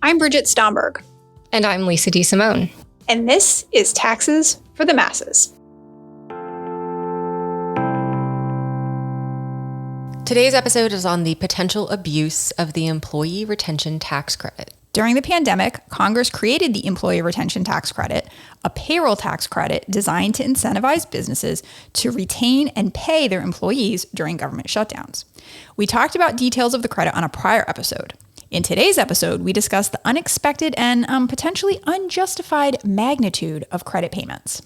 I'm Bridget Stomberg. And I'm Lisa DeSimone. And this is Taxes for the Masses. Today's episode is on the potential abuse of the Employee Retention Tax Credit. During the pandemic, Congress created the Employee Retention Tax Credit, a payroll tax credit designed to incentivize businesses to retain and pay their employees during government shutdowns. We talked about details of the credit on a prior episode. In today's episode, we discuss the unexpected and potentially unjustified magnitude of credit payments.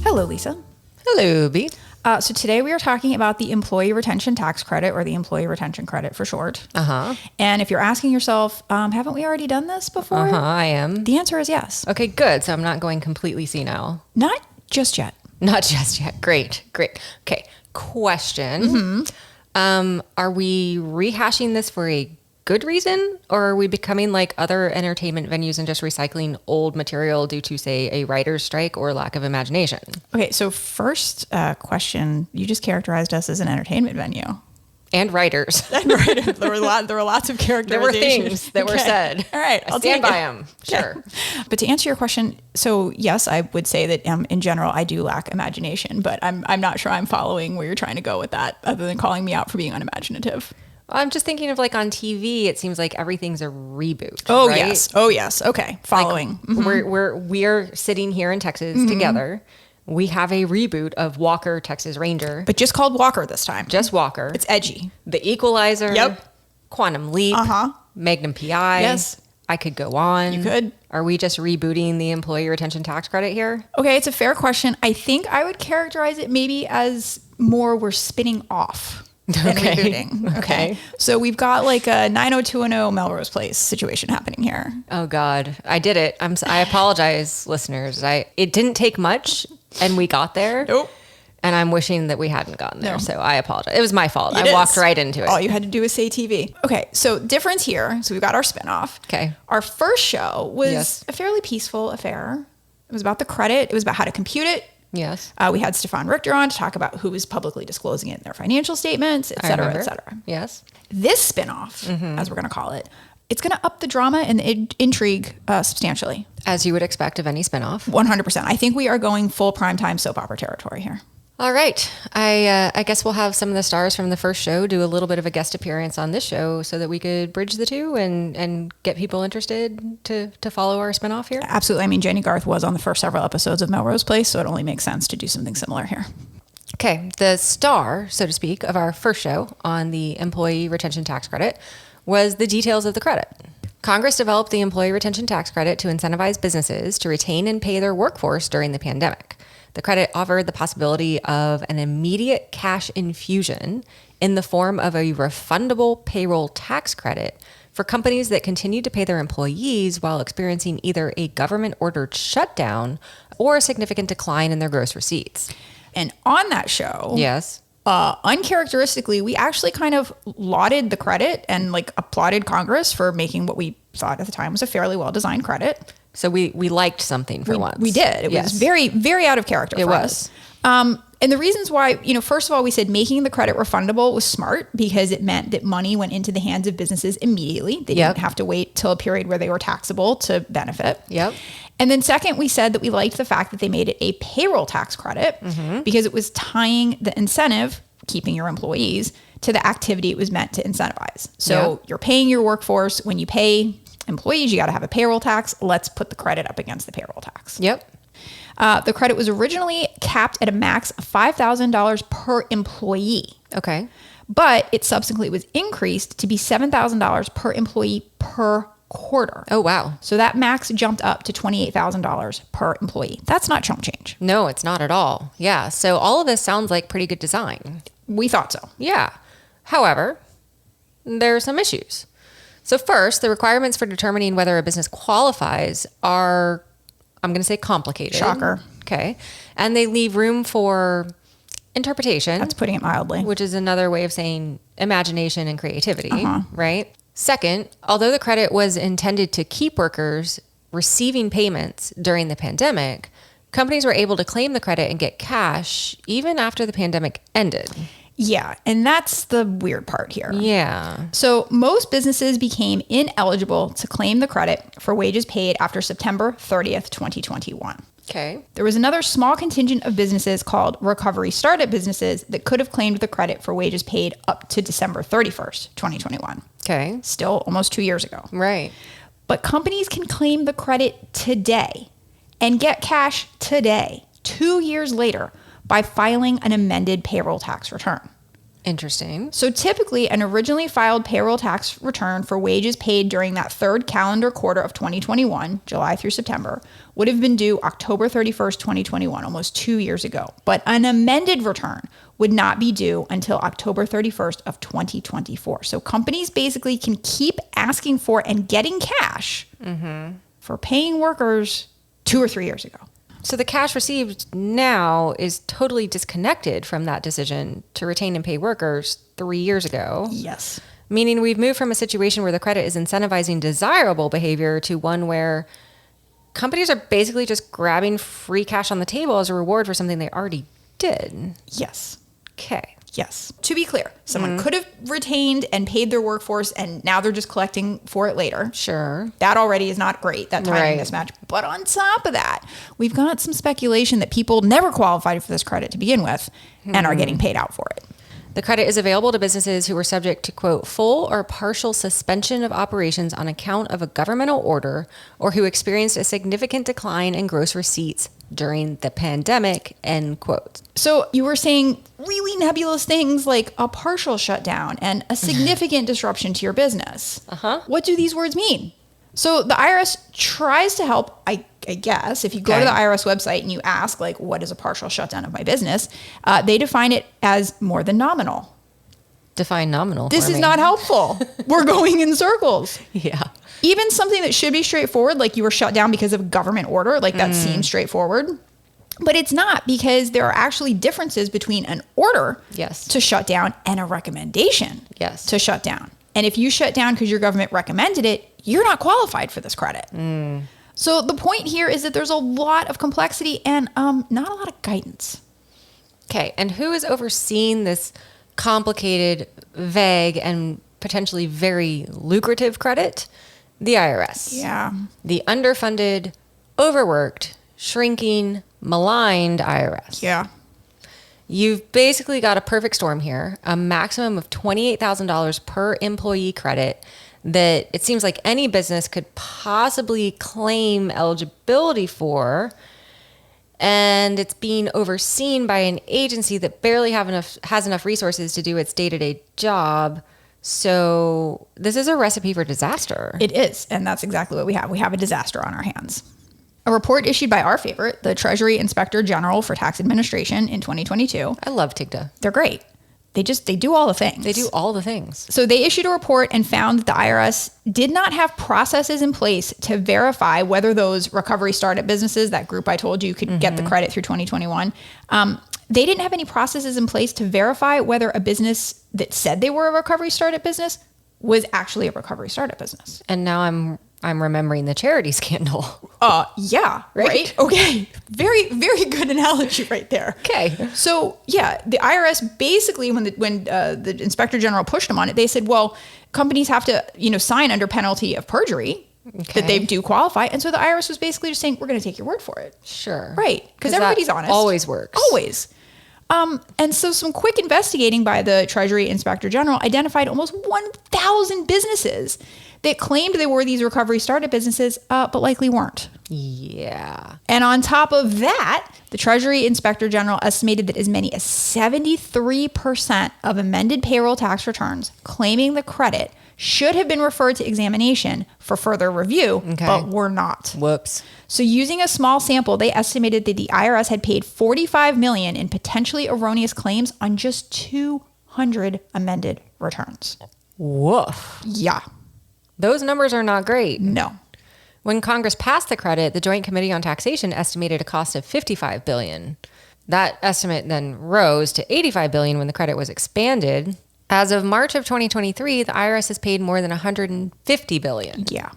Hello, Lisa. Hello, B. So today we are talking about the Employee Retention Tax Credit, or the Employee Retention Credit for short. And if you're asking yourself, haven't we already done this before? I am. The answer is yes. Okay, good. So I'm not going completely senile. Not just yet. Not just yet. Great. Okay, question. Are we rehashing this for a good reason, or are we becoming like other entertainment venues and just recycling old material due to, say, a writer's strike or lack of imagination? Okay, so first question, you just characterized us as an entertainment venue. And writers. There were lots of characterizations. There were things that were said. All right, I'll stand by them. Sure. Okay. But to answer your question, so yes, I would say that in general, I do lack imagination, but I'm not sure I'm following where you're trying to go with that, other than calling me out for being unimaginative. I'm just thinking of like on TV, it seems like everything's a reboot. Oh, right? yes. Okay. Following. Like we're sitting here in Texas together. We have a reboot of Walker, Texas Ranger. But just called Walker this time. Just Walker. It's edgy. The Equalizer. Yep. Quantum Leap. Magnum PI. Yes. I could go on. You could. Are we just rebooting the Employee Retention Tax Credit here? Okay, it's a fair question. I think I would characterize it maybe as more we're spinning off than rebooting. Okay. So we've got like a 90210 Melrose Place situation happening here. Oh God, I did it. I apologize, listeners. It didn't take much, and we got there. Nope. And I'm wishing that we hadn't gotten there. No. So I apologize. It was my fault. I walked right into it. All you had to do was say TV. Okay, so difference here. So we've got our spinoff. Okay. Our first show was a fairly peaceful affair. It was about the credit. It was about how to compute it. Yes. We had Stefan Richter on to talk about who was publicly disclosing it in their financial statements, et cetera, et cetera. Yes. This spinoff, as we're going to call it, it's going to up the drama and the intrigue substantially. As you would expect of any spinoff. 100%. I think we are going full primetime soap opera territory here. All right. I guess we'll have some of the stars from the first show do a little bit of a guest appearance on this show so that we could bridge the two and get people interested to follow our spinoff here. Absolutely. I mean, Jenny Garth was on the first several episodes of Melrose Place, so it only makes sense to do something similar here. Okay. The star, so to speak, of our first show on the Employee Retention Tax Credit was the details of the credit. Congress developed the Employee Retention Tax Credit to incentivize businesses to retain and pay their workforce during the pandemic. The credit offered the possibility of an immediate cash infusion in the form of a refundable payroll tax credit for companies that continued to pay their employees while experiencing either a government-ordered shutdown or a significant decline in their gross receipts. And on that show, yes, uncharacteristically, we actually kind of lauded the credit and like applauded Congress for making what we thought at the time was a fairly well-designed credit. So we liked something for once. We did. It was very, very out of character for us. And the reasons why, first of all, we said making the credit refundable was smart because it meant that money went into the hands of businesses immediately. They didn't have to wait till a period where they were taxable to benefit. Yep. And then second, we said that we liked the fact that they made it a payroll tax credit because it was tying the incentive, keeping your employees, to the activity it was meant to incentivize. So you're paying your workforce. When you pay employees, you got to have a payroll tax. Let's put the credit up against the payroll tax. Yep. The credit was originally capped at a max of $5,000 per employee. Okay. But it subsequently was increased to be $7,000 per employee per quarter. Oh, wow. So that max jumped up to $28,000 per employee. That's not chump change. No, it's not at all. Yeah. So all of this sounds like pretty good design. We thought so. Yeah. However, there are some issues. So first, the requirements for determining whether a business qualifies are, I'm going to say, complicated. Shocker. Okay. And they leave room for interpretation. That's putting it mildly. Which is another way of saying imagination and creativity, right? Second, although the credit was intended to keep workers receiving payments during the pandemic, companies were able to claim the credit and get cash even after the pandemic ended. Yeah, and that's the weird part here. Yeah. So most businesses became ineligible to claim the credit for wages paid after September 30th, 2021. Okay. There was another small contingent of businesses called recovery startup businesses that could have claimed the credit for wages paid up to December 31st, 2021. Okay. Still almost 2 years ago. Right. But companies can claim the credit today and get cash today, 2 years later, by filing an amended payroll tax return. Interesting. So typically, an originally filed payroll tax return for wages paid during that third calendar quarter of 2021, July through September, would have been due October 31st, 2021, almost 2 years ago. But an amended return would not be due until October 31st of 2024. So companies basically can keep asking for and getting cash for paying workers 2 or 3 years ago. So the cash received now is totally disconnected from that decision to retain and pay workers 3 years ago. Yes. Meaning we've moved from a situation where the credit is incentivizing desirable behavior to one where companies are basically just grabbing free cash on the table as a reward for something they already did. Yes. Okay. Yes. To be clear, someone could have retained and paid their workforce and now they're just collecting for it later. Sure. That already is not great, that timing Right. mismatch. But on top of that, we've got some speculation that people never qualified for this credit to begin with and are getting paid out for it. The credit is available to businesses who were subject to, quote, full or partial suspension of operations on account of a governmental order or who experienced a significant decline in gross receipts during the pandemic, end quote. So you were saying really nebulous things like a partial shutdown and a significant disruption to your business. What do these words mean? So the IRS tries to help, I guess. If you go to the IRS website and you ask, like, what is a partial shutdown of my business? They define it as more than nominal. Define nominal. This for is me. not helpful. We're going in circles. Yeah. Even something that should be straightforward, like you were shut down because of government order, like that seems straightforward. But it's not, because there are actually differences between an order Yes. to shut down and a recommendation Yes. to shut down. And if you shut down because your government recommended it, you're not qualified for this credit. So the point here is that there's a lot of complexity and not a lot of guidance. Okay. And who is overseeing this complicated, vague, and potentially very lucrative credit? The IRS. Yeah. The underfunded, overworked, shrinking, maligned IRS. Yeah. You've basically got a perfect storm here, a maximum of $28,000 per employee credit that it seems like any business could possibly claim eligibility for. And it's being overseen by an agency that barely has enough resources to do its day-to-day job. So this is a recipe for disaster. It is. And that's exactly what we have. We have a disaster on our hands. A report issued by our favorite, the Treasury Inspector General for Tax Administration in 2022. I love TIGTA. They're great. They do all the things. They do all the things. So they issued a report and found that the IRS did not have processes in place to verify whether those recovery startup businesses, that group I told you could get the credit through 2021, they didn't have any processes in place to verify whether a business that said they were a recovery startup business was actually a recovery startup business. And now I'm remembering the charity scandal. Yeah, right? Okay. Very, very good analogy right there. Okay. So yeah, the IRS basically, when the Inspector General pushed them on it, they said, well, companies have to, sign under penalty of perjury that they do qualify. And so the IRS was basically just saying, we're going to take your word for it. Sure. Right. Because everybody's that honest. Always works. Always. And so some quick investigating by the Treasury Inspector General identified almost 1,000 businesses that claimed they were these recovery startup businesses, but likely weren't. Yeah. And on top of that, the Treasury Inspector General estimated that as many as 73% of amended payroll tax returns claiming the credit should have been referred to examination for further review, but were not. Whoops. So using a small sample, they estimated that the IRS had paid $45 million in potentially erroneous claims on just 200 amended returns. Woof. Yeah. Those numbers are not great. No. When Congress passed the credit, the Joint Committee on Taxation estimated a cost of $55 billion. That estimate then rose to $85 billion when the credit was expanded. As of March of 2023, the IRS has paid more than $150 billion. Yeah.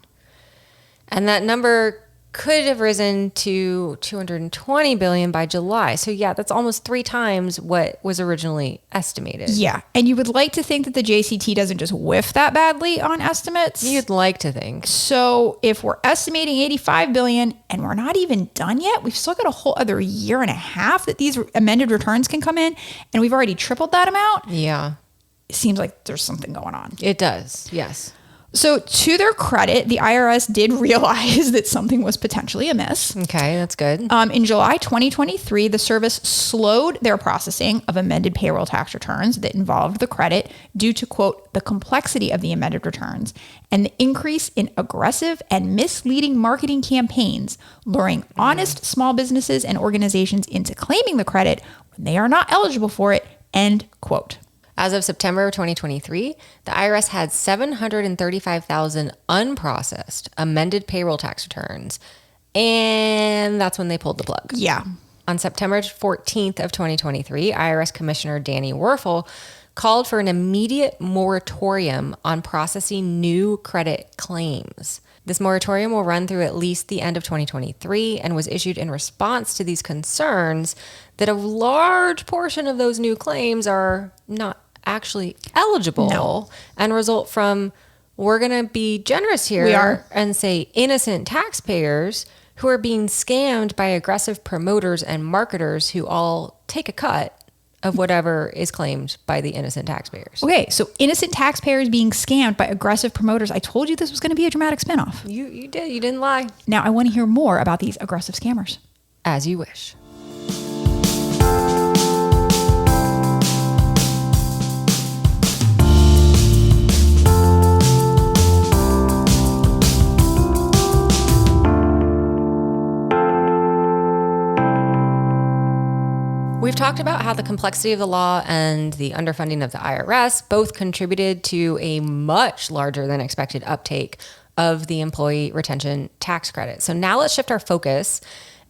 And that number could have risen to $220 billion by July. So yeah, that's almost 3 times what was originally estimated. Yeah. And you would like to think that the JCT doesn't just whiff that badly on estimates. You'd like to think. So if we're estimating 85 billion and we're not even done yet, we've still got a whole other year and a half that these amended returns can come in, and we've already tripled that amount. Yeah. It seems like there's something going on. It does. Yes. So to their credit, the IRS did realize that something was potentially amiss. Okay, that's good. In July 2023, the service slowed their processing of amended payroll tax returns that involved the credit due to, quote, the complexity of the amended returns and the increase in aggressive and misleading marketing campaigns, luring honest small businesses and organizations into claiming the credit when they are not eligible for it, end quote. As of September 2023, the IRS had 735,000 unprocessed amended payroll tax returns, and that's when they pulled the plug. Yeah. On September 14th of 2023, IRS Commissioner Danny Werfel called for an immediate moratorium on processing new credit claims. This moratorium will run through at least the end of 2023 and was issued in response to these concerns that a large portion of those new claims are not actually eligible and result from, we're going to be generous here We are. and say innocent taxpayers who are being scammed by aggressive promoters and marketers who all take a cut of whatever is claimed by the innocent taxpayers. Okay, so innocent taxpayers being scammed by aggressive promoters. I told you this was going to be a dramatic spinoff. You did. You didn't lie. Now I want to hear more about these aggressive scammers. As you wish. We've talked about how the complexity of the law and the underfunding of the IRS both contributed to a much larger than expected uptake of the employee retention tax credit. So now let's shift our focus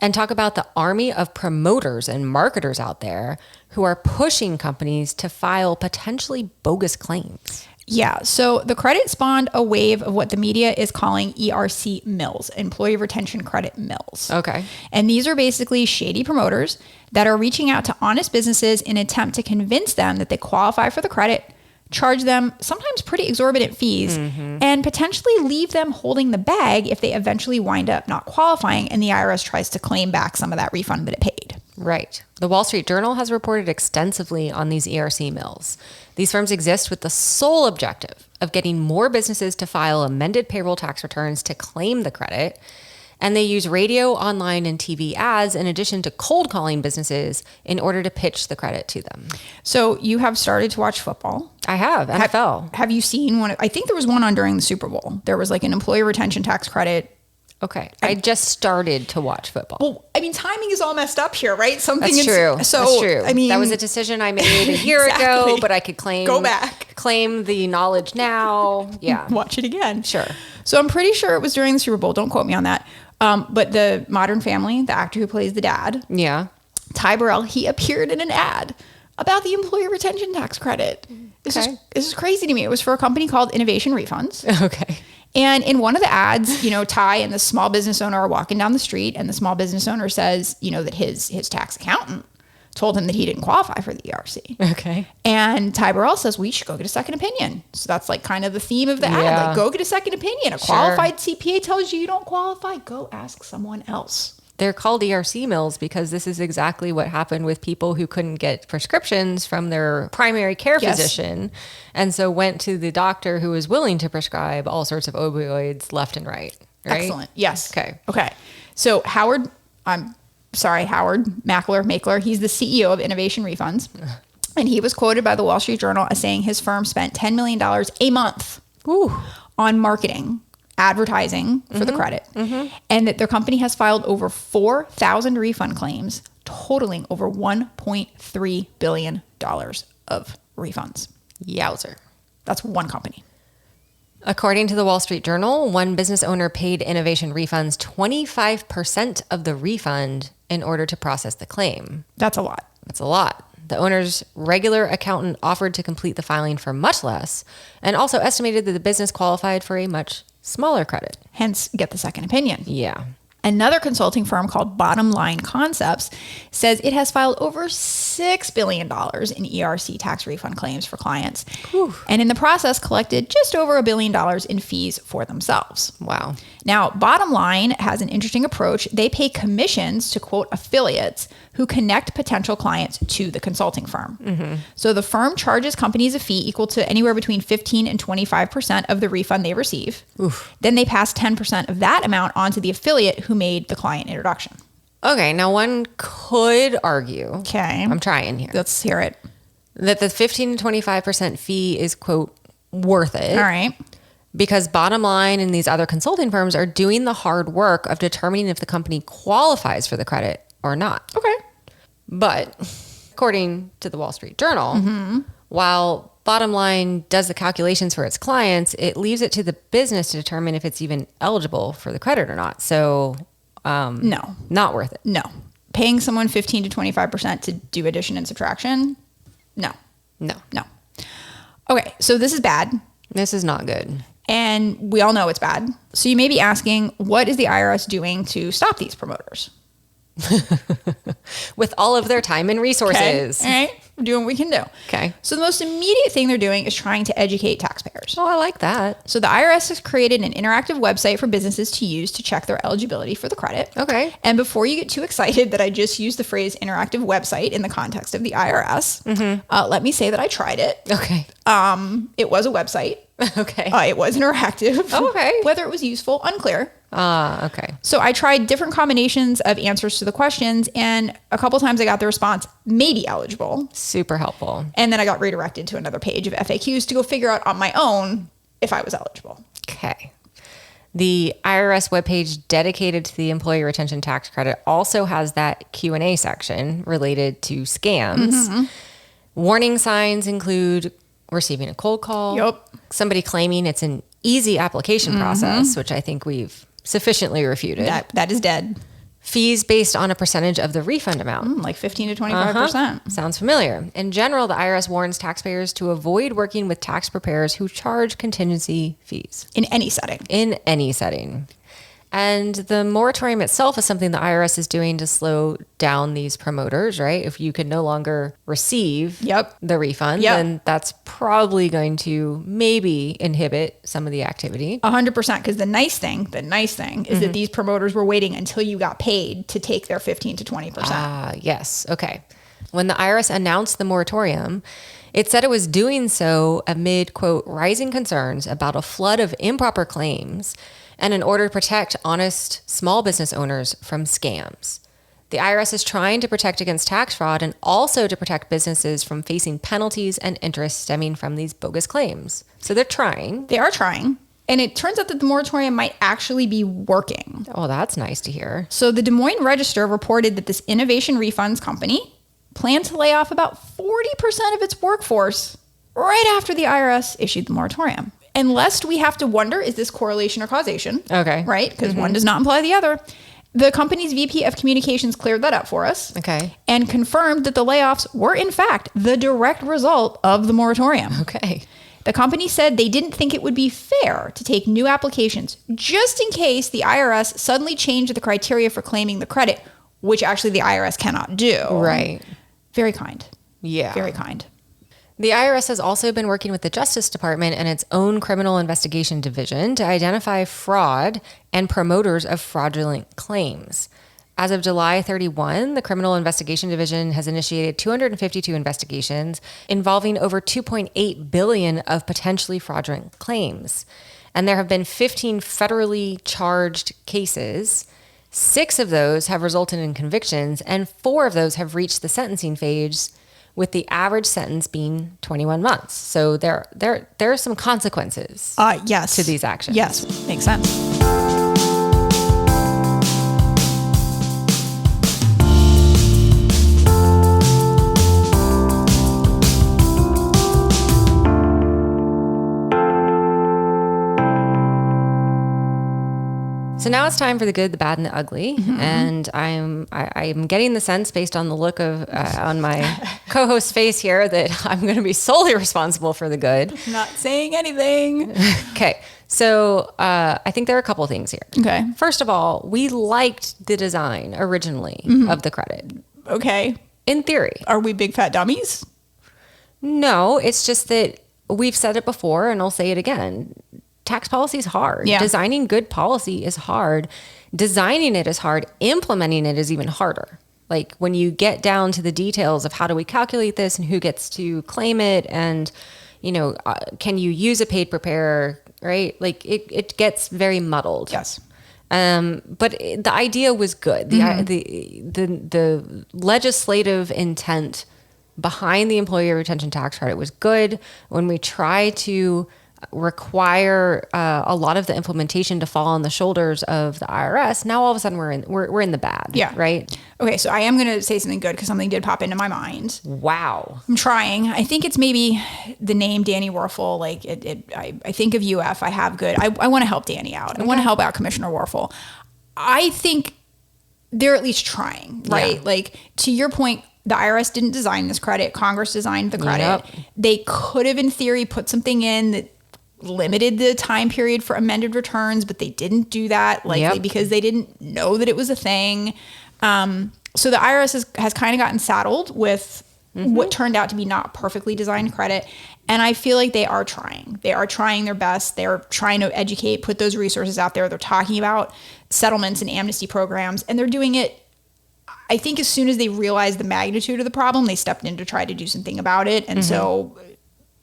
and talk about the army of promoters and marketers out there who are pushing companies to file potentially bogus claims. Yeah, so the credit spawned a wave of what the media is calling ERC mills, employee retention credit mills. Okay. And these are basically shady promoters that are reaching out to honest businesses in an attempt to convince them that they qualify for the credit, charge them sometimes pretty exorbitant fees, and potentially leave them holding the bag if they eventually wind up not qualifying and the IRS tries to claim back some of that refund that it paid. Right. The Wall Street Journal has reported extensively on these ERC mills. These firms exist with the sole objective of getting more businesses to file amended payroll tax returns to claim the credit. And they use radio, online, and TV ads in addition to cold calling businesses in order to pitch the credit to them. So you have started to watch football. I have, NFL. Have you seen one? I think there was one on during the Super Bowl. There was like an employee retention tax credit. Okay. I just started to watch football. Well, I mean, timing is all messed up here, right? That's true. So, That's true. I mean, that was a decision I made a year ago, but I could Go back. claim the knowledge now. Yeah. Watch it again. Sure. So I'm pretty sure it was during the Super Bowl. Don't quote me on that. But the Modern Family, the actor who plays the dad, Yeah. Ty Burrell, he appeared in an ad about the employee retention tax credit. This is crazy to me. It was for a company called Innovation Refunds. Okay. And in one of the ads, Ty and the small business owner are walking down the street, and the small business owner says, that his tax accountant told him that he didn't qualify for the ERC. Okay. And Ty Burrell says, we should go get a second opinion. So that's like kind of the theme of the ad. Like, go get a second opinion. A qualified CPA tells you don't qualify. Go ask someone else. They're called ERC mills because this is exactly what happened with people who couldn't get prescriptions from their primary care physician. And so went to the doctor who was willing to prescribe all sorts of opioids left and right. Excellent. Yes. Okay. So Howard Mackler, he's the CEO of Innovation Refunds. And he was quoted by the Wall Street Journal as saying his firm spent $10 million a month on marketing, advertising for the credit, and that their company has filed over 4,000 refund claims, totaling over $1.3 billion of refunds. Yowzer. That's one company. According to the Wall Street Journal, one business owner paid Innovation Refunds 25% of the refund in order to process the claim. That's a lot. That's a lot. The owner's regular accountant offered to complete the filing for much less and also estimated that the business qualified for a much smaller credit. Hence, get the second opinion. Yeah. Another consulting firm called Bottom Line Concepts says it has filed over $6 billion in ERC tax refund claims for clients. Whew. And in the process collected just over $1 billion in fees for themselves. Wow. Now, Bottom Line has an interesting approach. They pay commissions to, quote, affiliates who connect potential clients to the consulting firm. Mm-hmm. So the firm charges companies a fee equal to anywhere between 15 and 25% of the refund they receive. Oof. Then they pass 10% of that amount on to the affiliate who made the client introduction. Okay, now one could argue. Okay. I'm trying here. Let's hear it. That the 15 to 25% fee is, quote, worth it. All right. Because Bottom Line and these other consulting firms are doing the hard work of determining if the company qualifies for the credit or not. Okay. But according to the Wall Street Journal, while Bottom Line does the calculations for its clients, it leaves it to the business to determine if it's even eligible for the credit or not. So, no, not worth it. No. Paying someone 15 to 25% to do addition and subtraction? No. Okay, so this is bad. This is not good. And we all know it's bad. So you may be asking, what is the IRS doing to stop these promoters? With all of their time and resources. Okay. All right. We're doing what we can do. Okay. So the most immediate thing they're doing is trying to educate taxpayers. Oh, I like that. So the IRS has created an interactive website for businesses to use to check their eligibility for the credit. Okay. And before you get too excited that I just used the phrase interactive website in the context of the IRS, let me say that I tried it. Okay. It was a website. Okay. It was interactive. Oh, okay. Whether it was useful, unclear. Okay. So I tried different combinations of answers to the questions, and a couple times I got the response, maybe eligible. Super helpful. And then I got redirected to another page of FAQs to go figure out on my own if I was eligible. Okay. The IRS webpage dedicated to the employee retention tax credit also has that Q&A section related to scams. Warning signs include receiving a cold call, somebody claiming it's an easy application process, which I think we've sufficiently refuted. That is dead. Fees based on a percentage of the refund amount. Like 15 to 25%. Sounds familiar. In general, the IRS warns taxpayers to avoid working with tax preparers who charge contingency fees. In any setting. In any setting. And the moratorium itself is something the IRS is doing to slow down these promoters, right? If you can no longer receive the refund, then that's probably going to maybe inhibit some of the activity. 100%. Because the nice thing is that these promoters were waiting until you got paid to take their 15 to 20%. Yes. Okay. When the IRS announced the moratorium, it said it was doing so amid, quote, rising concerns about a flood of improper claims and in order to protect honest small business owners from scams. The IRS is trying to protect against tax fraud and also to protect businesses from facing penalties and interest stemming from these bogus claims. So they're trying. They are trying. And it turns out that the moratorium might actually be working. Oh, that's nice to hear. So the Des Moines Register reported that this innovation refunds company planned to lay off about 40% of its workforce right after the IRS issued the moratorium. And lest we have to wonder, is this correlation or causation? Okay. Right? Because one does not imply the other. The company's VP of communications cleared that up for us. Okay. And confirmed that the layoffs were, in fact, the direct result of the moratorium. Okay. The company said they didn't think it would be fair to take new applications just in case the IRS suddenly changed the criteria for claiming the credit, which actually the IRS cannot do. Right. Very kind. Yeah. Very kind. The IRS has also been working with the Justice Department and its own criminal investigation division to identify fraud and promoters of fraudulent claims. As of July 31, the Criminal Investigation Division has initiated 252 investigations involving over $2.8 billion of potentially fraudulent claims. And there have been 15 federally charged cases. 6 of those have resulted in convictions, and 4 of those have reached the sentencing phase, with the average sentence being 21 months. So there are some consequences yes. to these actions. Yes, makes sense. So now it's time for the good, the bad, and the ugly. And I'm getting the sense, based on the look of on my co-host's face here, that I'm going to be solely responsible for the good. Not saying anything. Okay. So I think there are a couple of things here. Okay. First of all, we liked the design originally of the credit. Okay. In theory. Are we big fat dummies? No, it's just that we've said it before and I'll say it again. Tax policy is hard. Yeah. Designing good policy is hard. Designing it is hard. Implementing it is even harder. Like when you get down to the details of how do we calculate this and who gets to claim it and, can you use a paid preparer, right? Like it gets very muddled. Yes. But the idea was good. The legislative intent behind the employee retention tax credit was good. When we try to require a lot of the implementation to fall on the shoulders of the IRS, now all of a sudden we're in the bad. Yeah. Right. Okay, so I am going to say something good because something did pop into my mind. Wow. I'm trying. I think it's maybe the name Danny Werfel. Like I think of UF. I have good. I want to help Danny out. I want to help out Commissioner Werfel. I think they're at least trying, right? Yeah. Like to your point, the IRS didn't design this credit. Congress designed the credit. Yep. They could have, in theory, put something in that limited the time period for amended returns, but they didn't do that, likely because they didn't know that it was a thing. So the IRS has kind of gotten saddled with what turned out to be not perfectly designed credit. And I feel like they are trying. They are trying their best. They're trying to educate, put those resources out there. They're talking about settlements and amnesty programs, and they're doing it. I think as soon as they realized the magnitude of the problem, they stepped in to try to do something about it. And so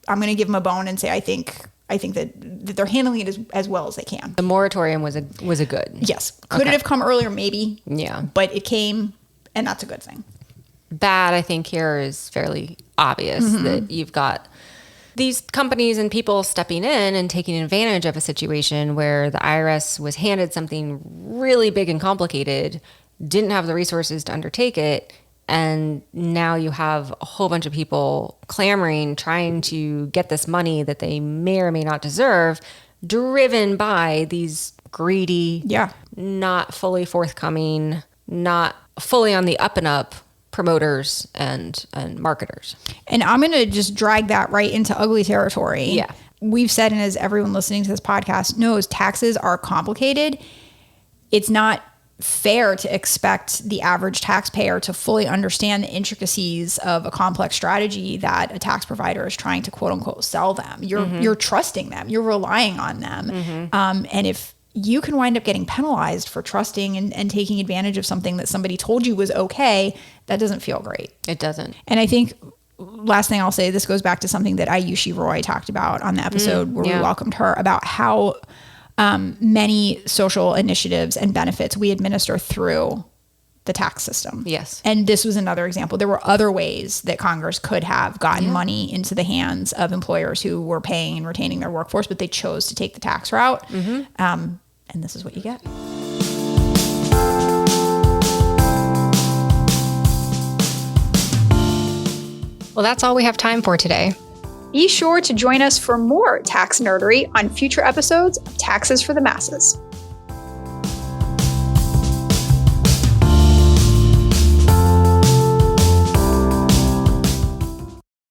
I'm going to give them a bone and say I think that they're handling it as well as they can. The moratorium was a good. Yes. Could it have come earlier? Maybe. Yeah. But it came, and that's a good thing. Bad, I think, here is fairly obvious that you've got these companies and people stepping in and taking advantage of a situation where the IRS was handed something really big and complicated, didn't have the resources to undertake it, and now you have a whole bunch of people clamoring, trying to get this money that they may or may not deserve, driven by these greedy, not fully forthcoming, not fully on the up and up promoters and marketers. And I'm going to just drag that right into ugly territory. Yeah. We've said, and as everyone listening to this podcast knows, taxes are complicated. It's not fair to expect the average taxpayer to fully understand the intricacies of a complex strategy that a tax provider is trying to quote unquote sell them. You're trusting them. You're relying on them. And if you can wind up getting penalized for trusting and taking advantage of something that somebody told you was okay, that doesn't feel great. It doesn't. And I think last thing I'll say, this goes back to something that Ayushi Roy talked about on the episode where we welcomed her, about how many social initiatives and benefits we administer through the tax system. Yes. And this was another example. There were other ways that Congress could have gotten money into the hands of employers who were paying and retaining their workforce, but they chose to take the tax route. And this is what you get. Well, that's all we have time for today. Be sure to join us for more tax nerdery on future episodes of Taxes for the Masses.